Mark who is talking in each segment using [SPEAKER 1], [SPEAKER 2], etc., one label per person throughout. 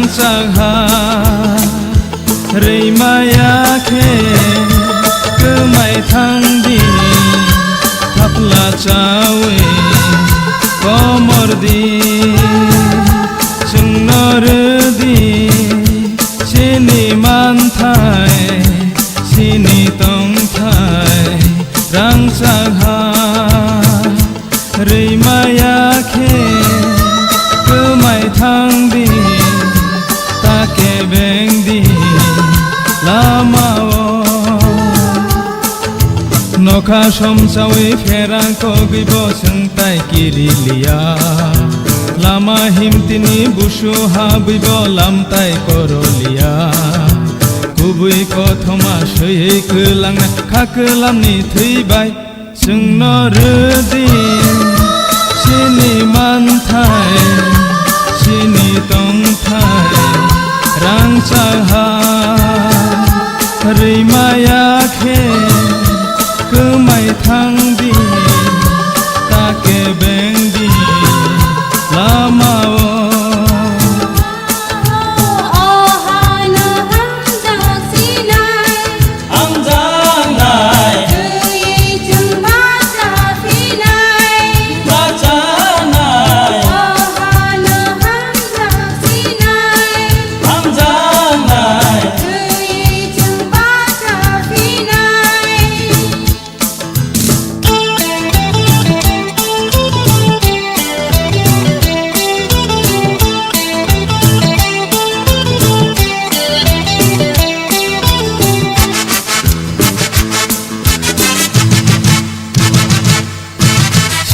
[SPEAKER 1] rangsaha reimaya khe kemai thangdi thapla chawe komordi chungnordi sini manthai sini tongthai rangsaha reimaya khe kemai thangdi take bengdi lamao nokha somsawi ferang kogibo sengtai kirilia lama himtini busu habibo lamtai korolia kubui kothoma soi kelangna khakelamni theibai जोंनो रदि सिनि मानथाय सिनि तंथाय रांसाहा रैमायाखे गोमाय थांदि ताके बेंदि लामाव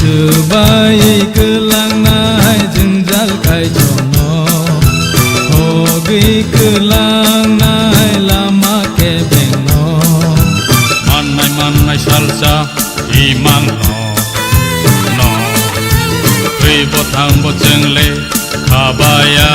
[SPEAKER 1] Sebaik kelangnai jenjal kai jono Hogi kelangnai lama ke bengno
[SPEAKER 2] Manai salsa imang no Ribo thang bo jengle kabaya